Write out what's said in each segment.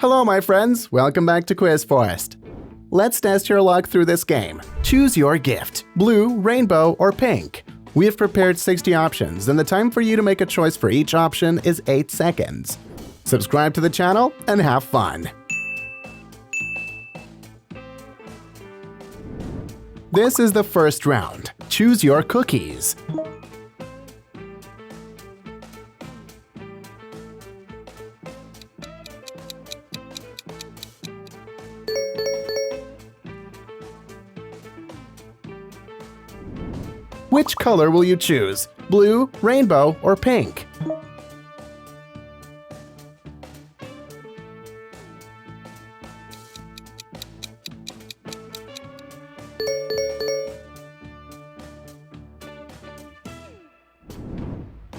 Hello, my friends. Welcome back to Quiz Forest. Let's test your luck through this game. Choose your gift: blue, rainbow, or pink. We have prepared 60 options, and the time for you to make a choice for each option is 8 seconds. Subscribe to the channel and have fun. This is the first round. Choose your cookies. Which color will you choose? Blue, rainbow, or pink?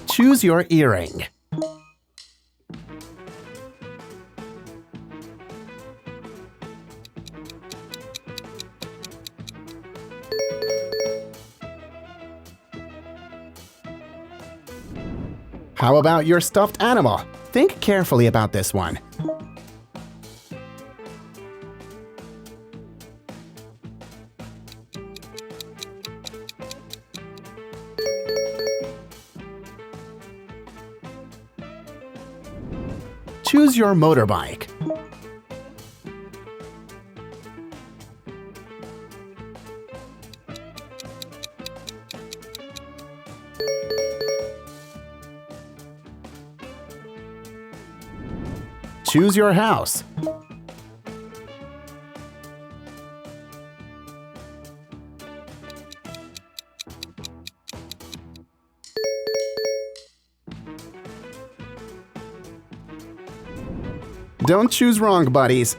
Choose your earring. How about your stuffed animal? Think carefully about this one. Choose your motorbike. Choose your house. Don't choose wrong, buddies.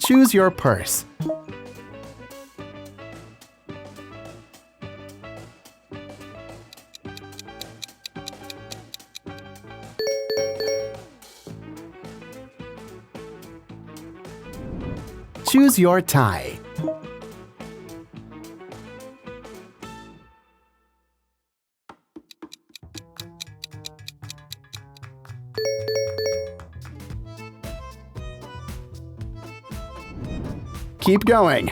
Choose your purse. Choose your tie. Keep going.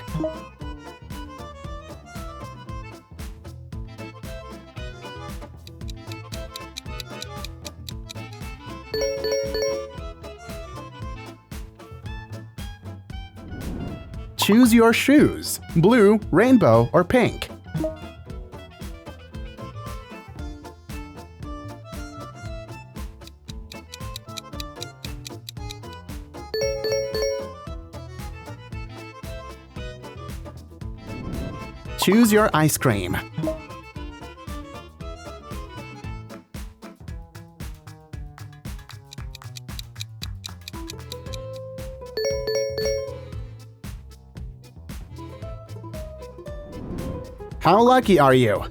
Choose your shoes: blue, rainbow, or pink. Choose your ice cream. How lucky are you?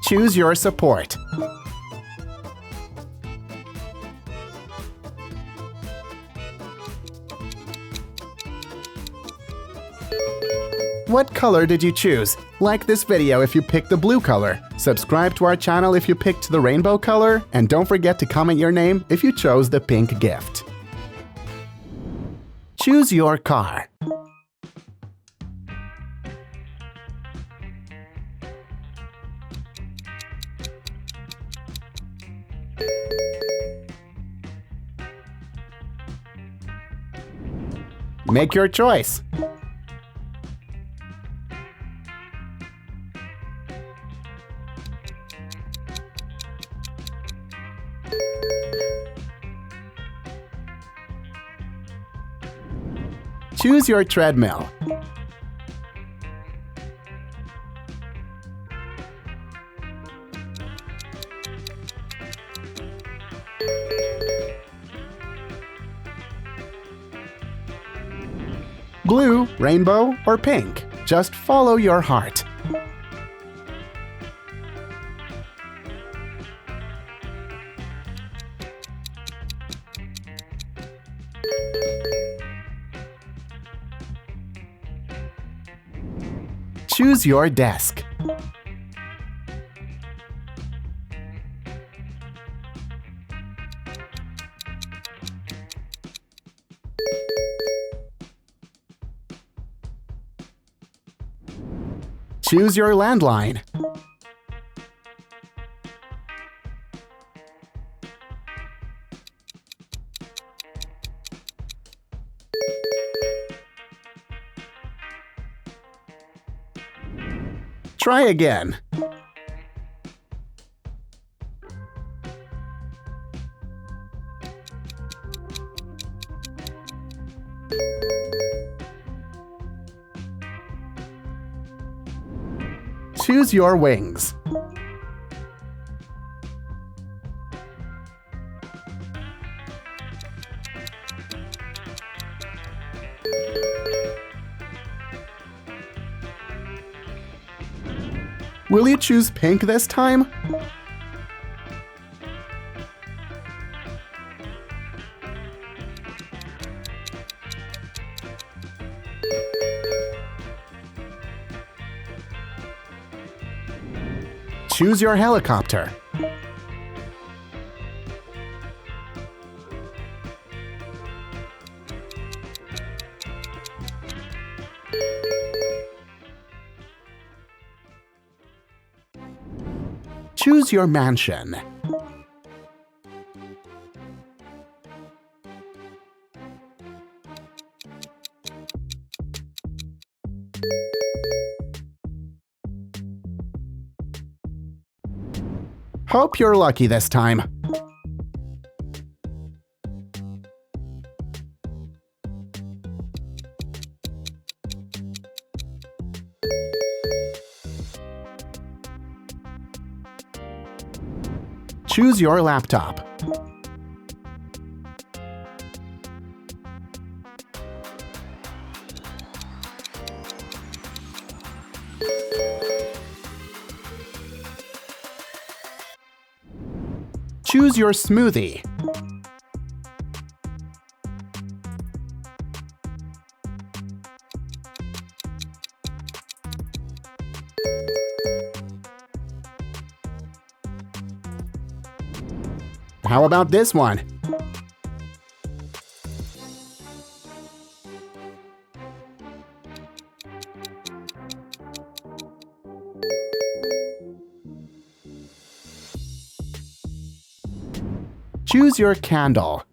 Choose your support. What color did you choose? Like this video if you picked the blue color. Subscribe to our channel if you picked the rainbow color, and don't forget to comment your name if you chose the pink gift. Choose your car. Make your choice. Choose your treadmill. Blue, rainbow, or pink? Just follow your heart. Choose your desk. Choose your landline. Try again. Choose your wings. Will you choose pink this time? Choose your helicopter. Choose your mansion. Hope you're lucky this time. Choose your laptop. Choose your smoothie. How about this one? Choose your candle.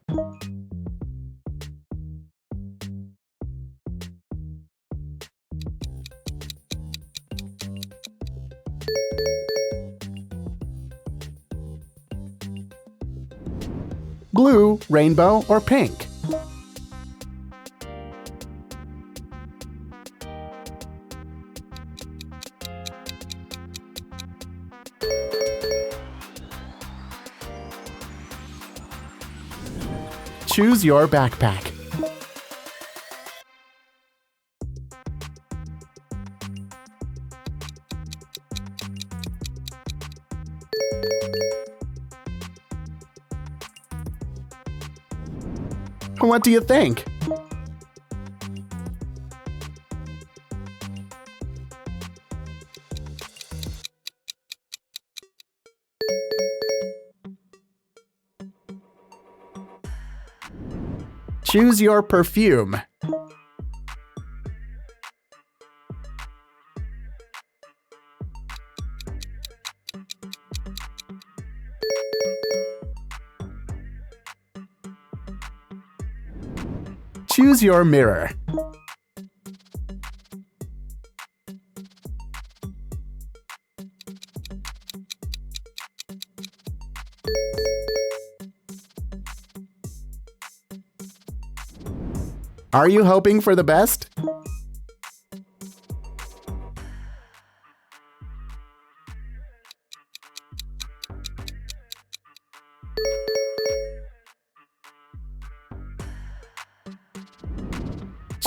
Blue, rainbow, or pink? Choose your backpack. What do you think? Choose your perfume. Choose your mirror. Are you hoping for the best?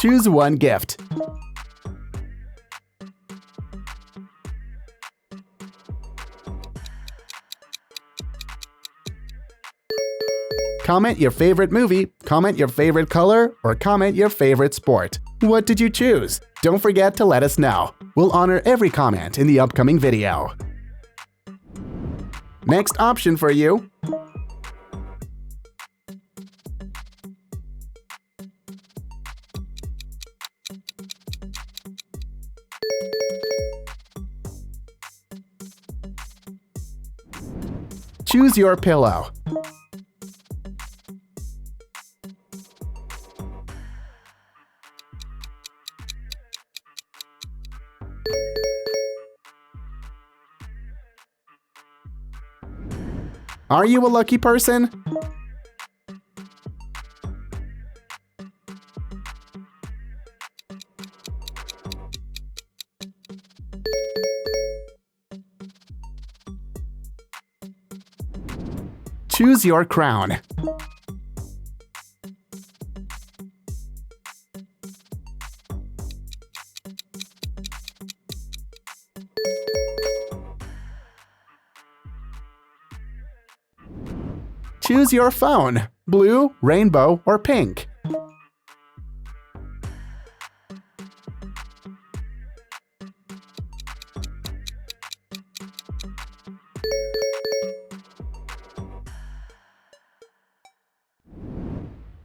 Choose one gift. Comment your favorite movie, comment your favorite color, or comment your favorite sport. What did you choose? Don't forget to let us know. We'll honor every comment in the upcoming video. Next option for you. Choose your pillow. Are you a lucky person? Choose your crown. Choose your phone, blue, rainbow, or pink.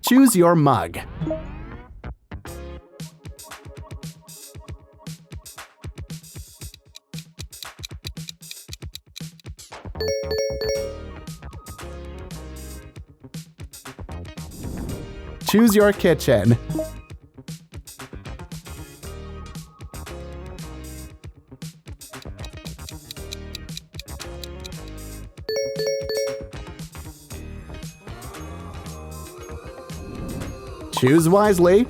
Choose your mug. Choose your kitchen. Choose wisely.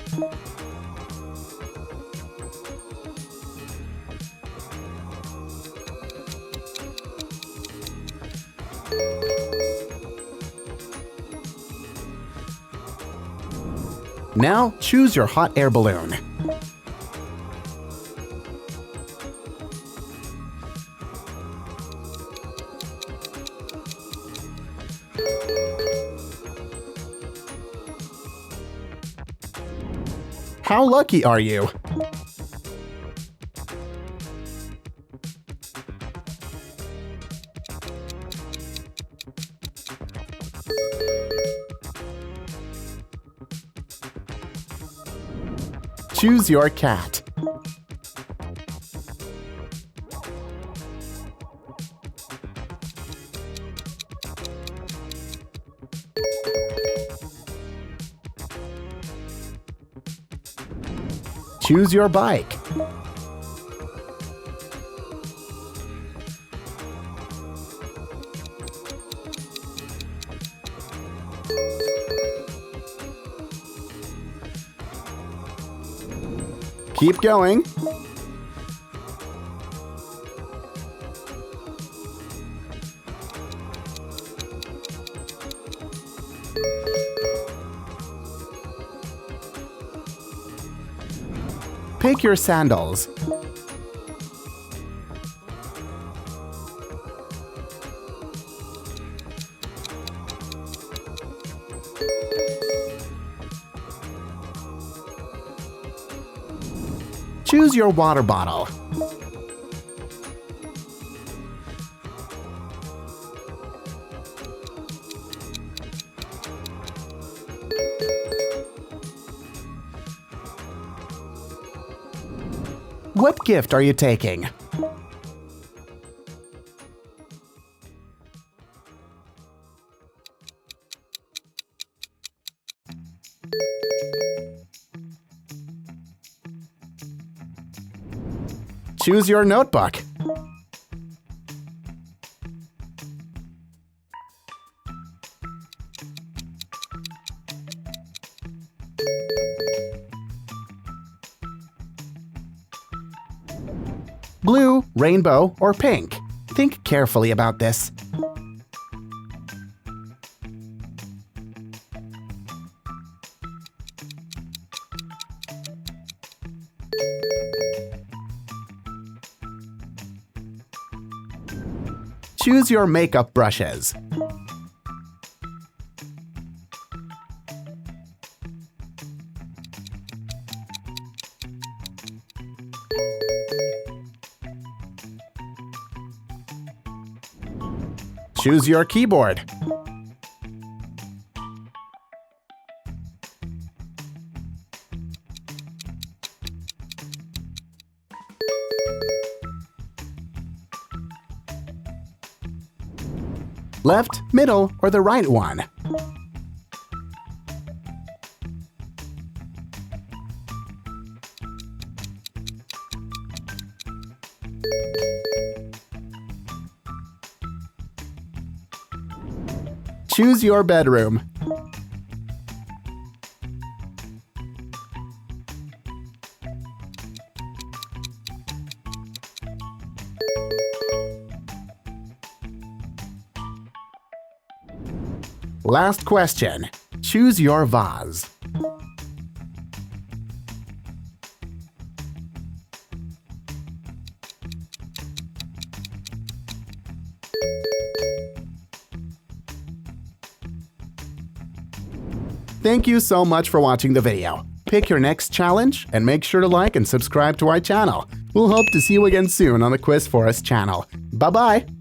Now, choose your hot air balloon. How lucky are you? Choose your cat. Choose your bike. Keep going. Pick your sandals. Choose your water bottle. What gift are you taking? Choose your notebook. Blue, rainbow, or pink? Think carefully about this. Choose your makeup brushes. Choose your keyboard. Left, middle, or the right one? Choose your bedroom. Last question. Choose your vase. Thank you so much for watching the video. Pick your next challenge and make sure to like and subscribe to our channel. We'll hope to see you again soon on the Quiz Forest channel. Bye-bye!